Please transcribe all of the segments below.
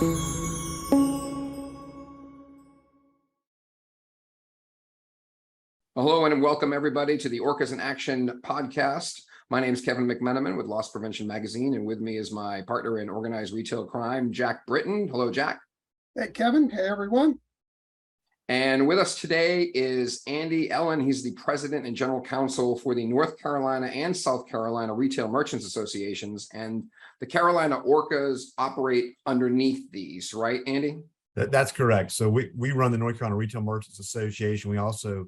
Hello and welcome everybody to the ORCAs in Action podcast. My name is Kevin McMenamin with Loss Prevention Magazine, and with me is my partner in organized retail crime, Jack Britton. Hello, Jack. Hey, Kevin. Hey, everyone. And with us today is Andy Ellen. He's the president and general counsel for the North Carolina and South Carolina Retail Merchants Associations, and the Carolina ORCAs operate underneath these, right, Andy? That's correct. So we run the North Carolina Retail Merchants Association. We also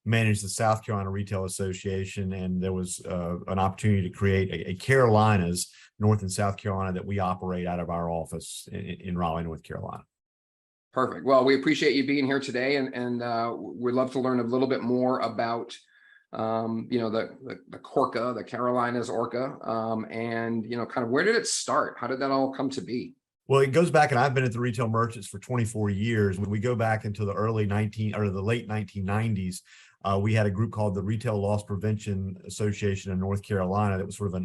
manage the South Carolina Retail Association, and there was an opportunity to create a Carolinas, North and South Carolina, that we operate out of our office in Raleigh, North Carolina. Perfect. Well, we appreciate you being here today, and we'd love to learn a little bit more about the CORCA, the Carolinas ORCA, and kind of where did it start? How did that all come to be? Well, it goes back, and I've been at the Retail Merchants for 24 years. When we go back into the late 1990s, we had a group called the Retail Loss Prevention Association in North Carolina that was sort of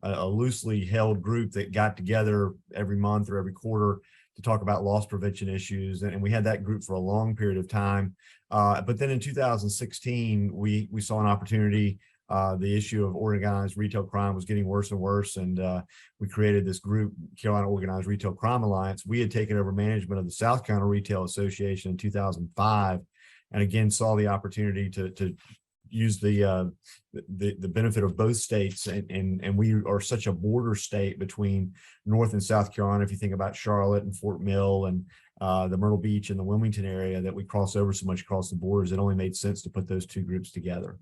a loosely held group that got together every month or every quarter to talk about loss prevention issues. And we had that group for a long period of time. But then in 2016, we saw an opportunity. The issue of organized retail crime was getting worse and worse, and we created this group, Carolina Organized Retail Crime Alliance. We had taken over management of the South Carolina Retail Association in 2005, and again saw the opportunity to use the benefit of both states, and we are such a border state between North and South Carolina. If you think about Charlotte and Fort Mill and the Myrtle Beach and the Wilmington area, that we cross over so much across the borders, it only made sense to put those two groups together.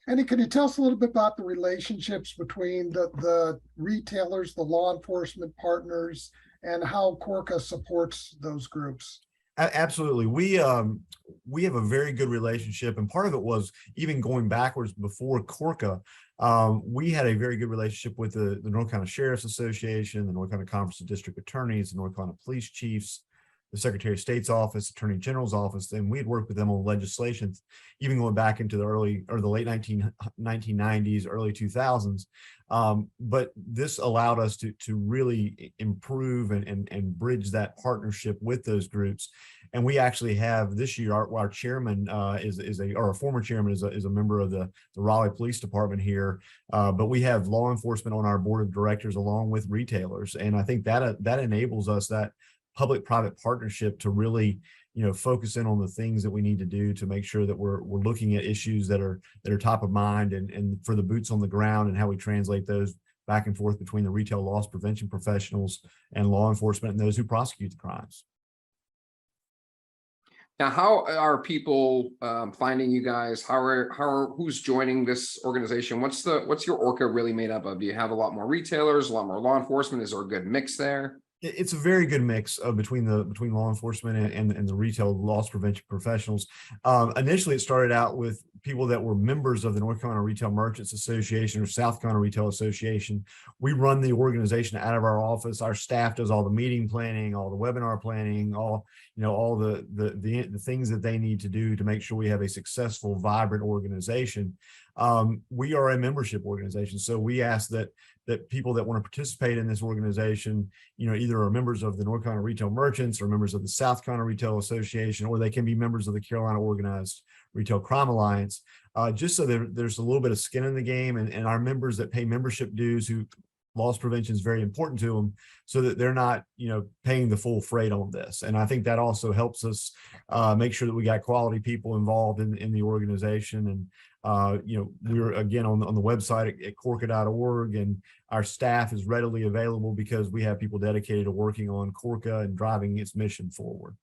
Andy, can you tell us a little bit about the relationships between the retailers, the law enforcement partners, and how CORCA supports those groups? Absolutely. We have a very good relationship, and part of it was even going backwards before CORCA. We had a very good relationship with the North Carolina Sheriff's Association, the North Carolina Conference of District Attorneys, the North Carolina Police Chiefs, the Secretary of State's office, Attorney General's office, and we had worked with them on legislation, even going back into the late 1990s, early 2000s. But this allowed us to really improve and bridge that partnership with those groups. And we actually have this year, our chairman or a former chairman is a member of the Raleigh Police Department here. But we have law enforcement on our board of directors along with retailers. And I think that enables us, that public-private partnership, to really, focus in on the things that we need to do to make sure that we're looking at issues that are top of mind, and for the boots on the ground, and how we translate those back and forth between the retail loss prevention professionals and law enforcement and those who prosecute the crimes. Now, how are people finding you guys? Who's joining this organization? What's your ORCA really made up of? Do you have a lot more retailers, a lot more law enforcement? Is there a good mix there? It's a very good mix between law enforcement and the retail loss prevention professionals. Initially, it started out with people that were members of the North Carolina Retail Merchants Association or South Carolina Retail Association. We run the organization out of our office. Our staff does all the meeting planning, all the webinar planning, all the things that they need to do to make sure we have a successful, vibrant organization. We are a membership organization, so we ask that people that want to participate in this organization, either are members of the North Carolina Retail Merchants or members of the South Carolina Retail Association, or they can be members of the Carolina Organized Retail Crime Alliance, just so there's a little bit of skin in the game, and our members that pay membership dues, who loss prevention is very important to them, so that they're not, paying the full freight on this. And I think that also helps us make sure that we got quality people involved in the organization. And we're again on the website at corca.org, and our staff is readily available because we have people dedicated to working on CORCA and driving its mission forward.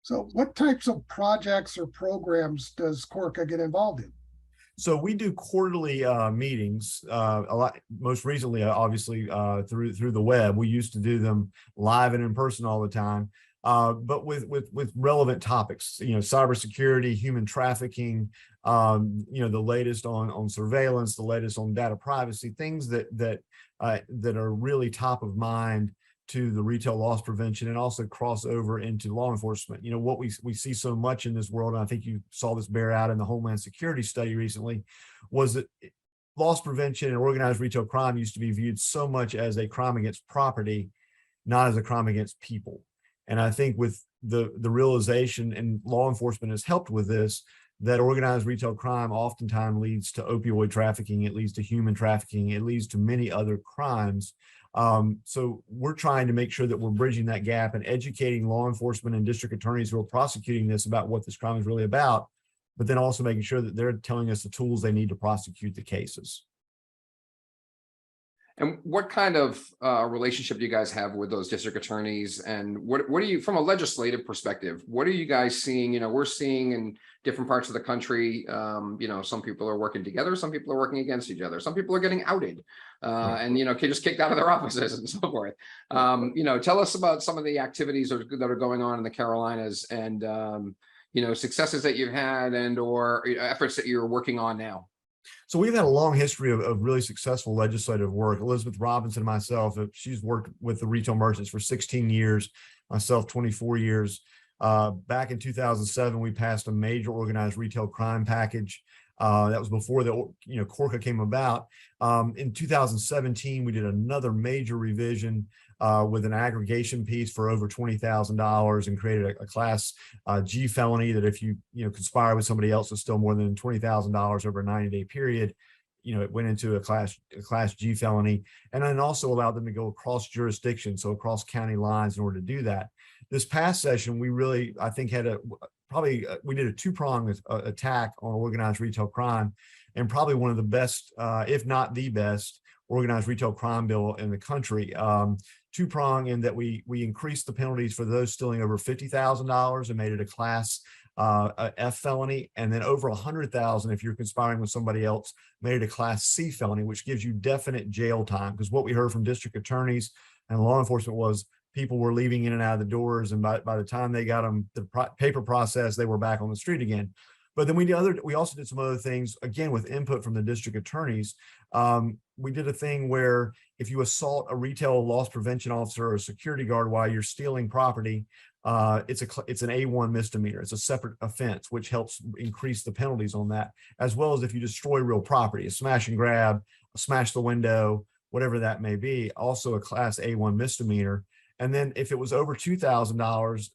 So what types of projects or programs does CORCA get involved in? So we do quarterly meetings, most recently, obviously, through the web. We used to do them live and in person all the time, but with relevant topics, cybersecurity, human trafficking, the latest on surveillance, the latest on data privacy, things that are really top of mind to the retail loss prevention, and also cross over into law enforcement. What we see so much in this world, and I think you saw this bear out in the Homeland Security study recently, was that loss prevention and organized retail crime used to be viewed so much as a crime against property, not as a crime against people. And I think with the realization, and law enforcement has helped with this, that organized retail crime oftentimes leads to opioid trafficking, it leads to human trafficking, it leads to many other crimes. So we're trying to make sure that we're bridging that gap and educating law enforcement and district attorneys who are prosecuting this about what this crime is really about, but then also making sure that they're telling us the tools they need to prosecute the cases. And what kind of relationship do you guys have with those district attorneys? And what do you, from a legislative perspective, what are you guys seeing? You know, we're seeing in different parts of the country, you know, some people are working together, some people are working against each other, some people are getting outed and, you know, just kicked out of their offices and so forth. You know, tell us about some of the activities that are going on in the Carolinas and, you know, successes that you've had and or efforts that you're working on now. So we've had a long history of really successful legislative work. Elizabeth Robinson and myself, she's worked with the retail merchants for 16 years, myself 24 years. Back in 2007, we passed a major organized retail crime package. That was before the CORCA came about. In 2017, we did another major revision with an aggregation piece for over $20,000 and created a class G felony that if you conspire with somebody else is still more than $20,000 over a 90-day period. It went into a class G felony, and then also allowed them to go across jurisdiction, so across county lines in order to do that. This past session, we really, I think, had we did a two-pronged attack on organized retail crime, and probably one of the best, if not the best, organized retail crime bill in the country. Two-prong in that we increased the penalties for those stealing over $50,000 and made it a class a F felony, and then over $100,000 if you're conspiring with somebody else, made it a class C felony, which gives you definite jail time. Because what we heard from district attorneys and law enforcement was people were leaving in and out of the doors, and by the time they got them the paper process, they were back on the street again. But then we also did some other things, again, with input from the district attorneys. We did a thing where if you assault a retail loss prevention officer or a security guard while you're stealing property, it's an A1 misdemeanor. It's a separate offense, which helps increase the penalties on that, as well as if you destroy real property, a smash and grab, smash the window, whatever that may be, also a class A1 misdemeanor. And then if it was over $2,000,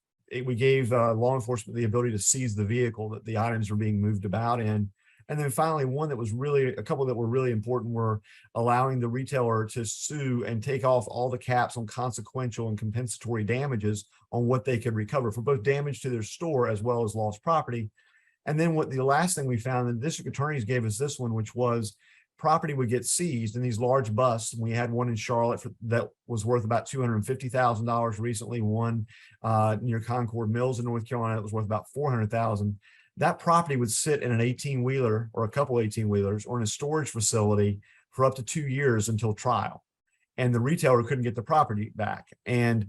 we gave law enforcement the ability to seize the vehicle that the items were being moved about in. And then finally, a couple that were really important were allowing the retailer to sue and take off all the caps on consequential and compensatory damages on what they could recover for both damage to their store as well as lost property. And then the last thing we found, the district attorneys gave us this one, which was property would get seized in these large busts. And we had one in Charlotte that was worth about $250,000 recently, one near Concord Mills in North Carolina that was worth about $400,000. That property would sit in an 18-wheeler or a couple 18-wheelers or in a storage facility for up to 2 years until trial. And the retailer couldn't get the property back. And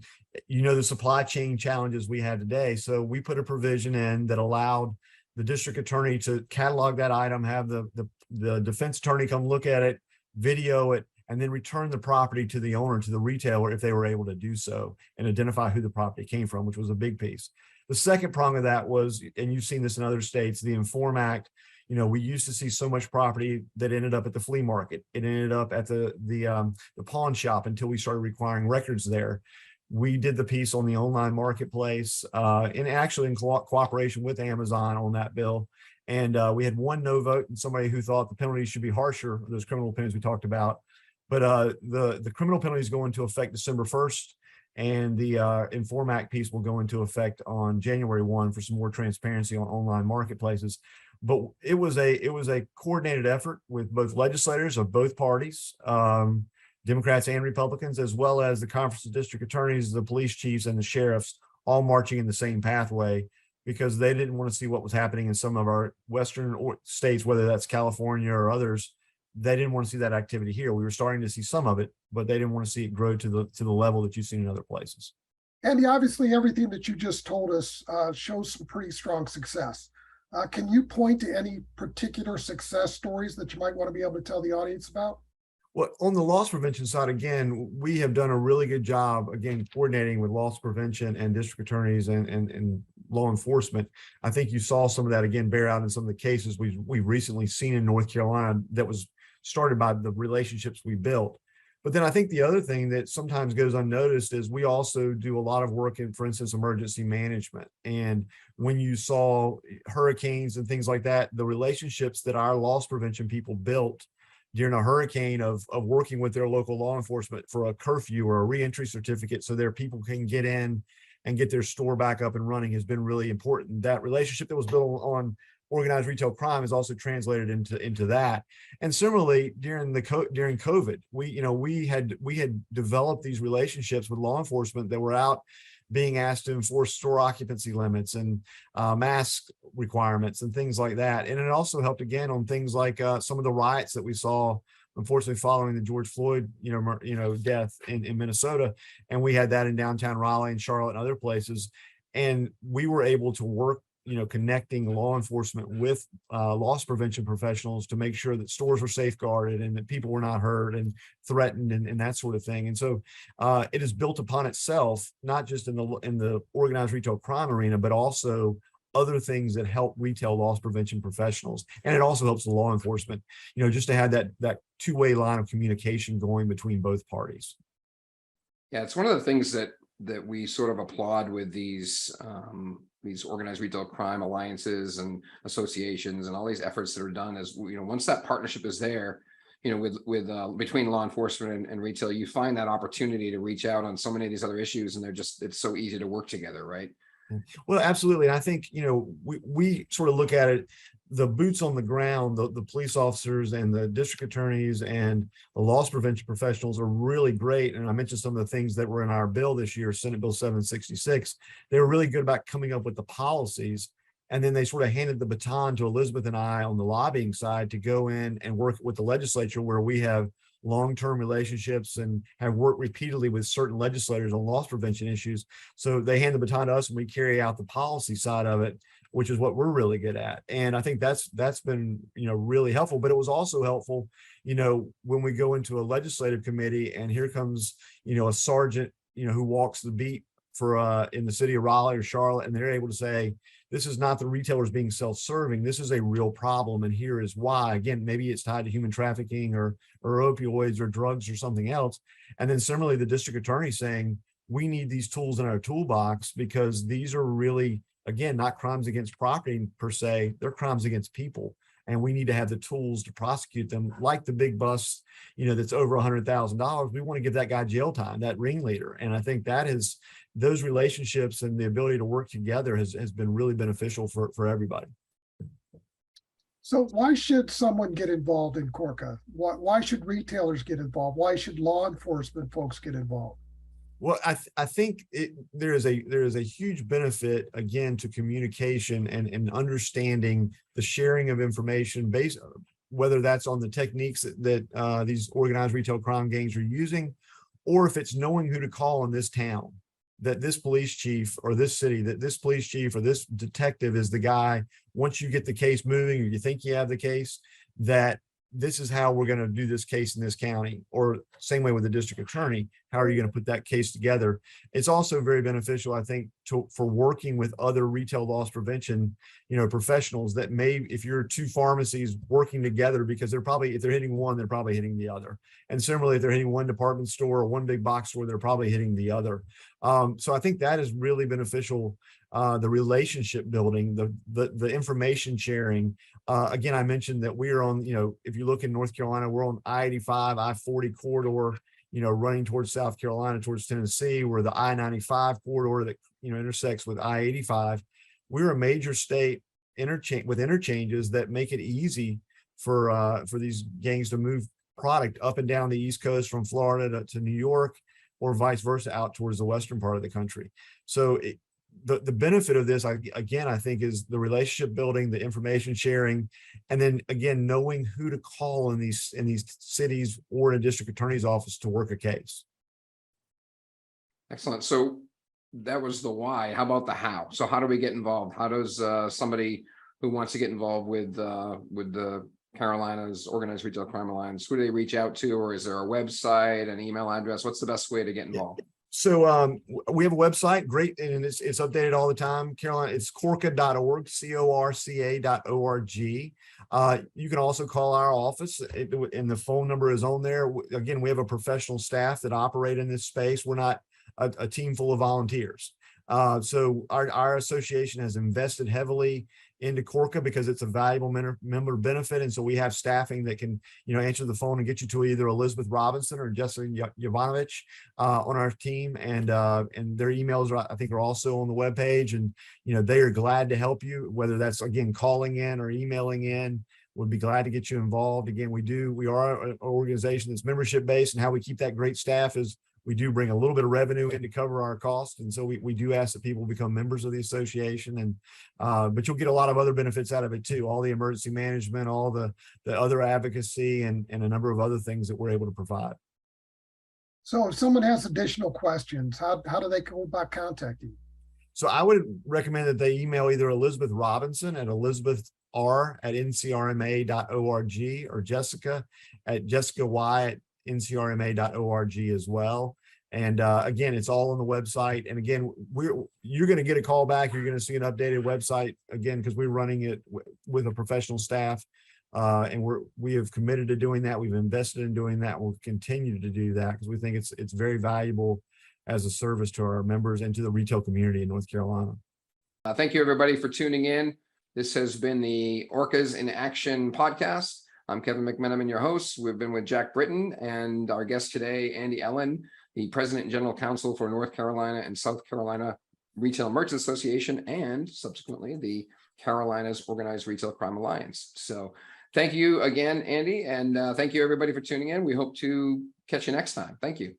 the supply chain challenges we had today. So we put a provision in that allowed the district attorney to catalog that item, have the defense attorney come look at it, video it, and then return the property to the owner, to the retailer, if they were able to do so, and identify who the property came from, which was a big piece. The second prong of that was, and you've seen this in other states, the Inform Act. We used to see so much property that ended up at the flea market. It ended up at the pawn shop until we started requiring records there. We did the piece on the online marketplace, and actually in cooperation with Amazon on that bill. And we had one no vote and somebody who thought the penalties should be harsher, those criminal penalties we talked about. But the criminal penalties go into effect December 1st. And the Inform Act piece will go into effect on January 1 for some more transparency on online marketplaces. But it was a coordinated effort with both legislators of both parties, Democrats and Republicans, as well as the Conference of District Attorneys, the police chiefs, and the sheriffs, all marching in the same pathway, because they didn't want to see what was happening in some of our Western states, whether that's California or others. They didn't want to see that activity here. We were starting to see some of it, but they didn't want to see it grow to the level that you've seen in other places. Andy, obviously everything that you just told us shows some pretty strong success. Can you point to any particular success stories that you might want to be able to tell the audience about? Well, on the loss prevention side, again, we have done a really good job, again, coordinating with loss prevention and district attorneys and law enforcement. I think you saw some of that, again, bear out in some of the cases we've recently seen in North Carolina that was started by the relationships we built. But then I think the other thing that sometimes goes unnoticed is we also do a lot of work in, for instance, emergency management. And when you saw hurricanes and things like that, the relationships that our loss prevention people built during a hurricane of working with their local law enforcement for a curfew or a reentry certificate so their people can get in and get their store back up and running has been really important. That relationship that was built on organized retail crime is also translated into that. And similarly, during COVID, we had developed these relationships with law enforcement that were out being asked to enforce store occupancy limits and mask requirements and things like that. And it also helped again on things like some of the riots that we saw, unfortunately, following the George Floyd, death in Minnesota. And we had that in downtown Raleigh and Charlotte and other places. And we were able to work, connecting law enforcement with loss prevention professionals to make sure that stores were safeguarded and that people were not hurt and threatened and that sort of thing. And so it is built upon itself, not just in the organized retail crime arena, but also other things that help retail loss prevention professionals. And it also helps the law enforcement, just to have that two-way line of communication going between both parties. Yeah, it's one of the things that we sort of applaud with these organized retail crime alliances and associations and all these efforts that are done is, once that partnership is there, with between law enforcement and retail, you find that opportunity to reach out on so many of these other issues, and it's so easy to work together, right? Well, absolutely. And I think, we sort of look at it, the boots on the ground, the police officers and the district attorneys and the loss prevention professionals are really great. And I mentioned some of the things that were in our bill this year, Senate Bill 766. They were really good about coming up with the policies. And then they sort of handed the baton to Elizabeth and I on the lobbying side to go in and work with the legislature, where we have long-term relationships and have worked repeatedly with certain legislators on loss prevention issues. So they hand the baton to us and we carry out the policy side of it, which is what we're really good at. And I think that's been, really helpful. But it was also helpful, when we go into a legislative committee and here comes, a sergeant, who walks the beat for in the city of Raleigh or Charlotte, and they're able to say, this is not the retailers being self-serving. This is a real problem, and here is why. Again, maybe it's tied to human trafficking or opioids or drugs or something else. And then similarly, the district attorney saying, we need these tools in our toolbox because these are really, again, not crimes against property per se, they're crimes against people. And we need to have the tools to prosecute them, like the big bus, that's over $100,000. We want to give that guy jail time, that ringleader. And I think those relationships and the ability to work together has been really beneficial for everybody. So why should someone get involved in CORCA? Why should retailers get involved? Why should law enforcement folks get involved? Well, I think there is a huge benefit, again, to communication and understanding the sharing of information, based whether that's on the techniques that these organized retail crime gangs are using, or if it's knowing who to call in this town, that this police chief or this city, that this police chief or this detective is the guy. Once you get the case moving, or you think you have the case, that this is how we're going to do this case in this county, or same way with the district attorney. How are you going to put that case together? It's also very beneficial, I think, for working with other retail loss prevention, professionals that if you're two pharmacies working together, because if they're hitting one, they're probably hitting the other. And similarly, if they're hitting one department store or one big box store, they're probably hitting the other. So I think that is really beneficial. The relationship building, the information sharing. Again, I mentioned that we are on, if you look in North Carolina, we're on I-85, I-40 corridor, running towards South Carolina, towards Tennessee. We're the I-95 corridor that, intersects with I-85. We're a major state with interchanges that make it easy for these gangs to move product up and down the East Coast from Florida to New York, or vice versa out towards the western part of the country. So the benefit of this, I think, is the relationship building, the information sharing, and then again, knowing who to call in these cities or in a district attorney's office to work a case. Excellent. So that was the why. How about the how? So how do we get involved? How does somebody who wants to get involved with the Carolinas Organized Retail Crime Alliance, who do they reach out to, or is there a website, an email address? What's the best way to get involved? So we have a website, great, and it's updated all the time. Carolina, it's corca.org, CORCA.org. You can also call our office, and the phone number is on there. Again, we have a professional staff that operate in this space. We're not a team full of volunteers. So our association has invested heavily into CORCA because it's a valuable member benefit. And so we have staffing that can, answer the phone and get you to either Elizabeth Robinson or Jessica Jovanovich on our team. And their emails are also on the webpage, and, they are glad to help you, whether that's, again, calling in or emailing in. We'd be glad to get you involved. Again, we are an organization that's membership based, and how we keep that great staff is we do bring a little bit of revenue in to cover our costs. And so we do ask that people become members of the association, and but you'll get a lot of other benefits out of it too. All the emergency management, all the other advocacy, and a number of other things that we're able to provide. So if someone has additional questions, how do they go about contacting you? So I would recommend that they email either Elizabeth Robinson at elizabethr@ncrma.org or Jessica at jessicay@ncrma.org as well. And again, it's all on the website. And again, you're going to get a call back. You're going to see an updated website again, because we're running it with a professional staff. And we have committed to doing that. We've invested in doing that. We'll continue to do that because we think it's very valuable as a service to our members and to the retail community in North Carolina. Thank you, everybody, for tuning in. This has been the ORCAs in Action podcast. I'm Kevin McMenamin, your host. We've been with Jack Britton and our guest today, Andy Ellen, the President and General Counsel for North Carolina and South Carolina Retail Merchants Association, and subsequently the Carolinas Organized Retail Crime Alliance. So thank you again, Andy, and thank you, everybody, for tuning in. We hope to catch you next time. Thank you.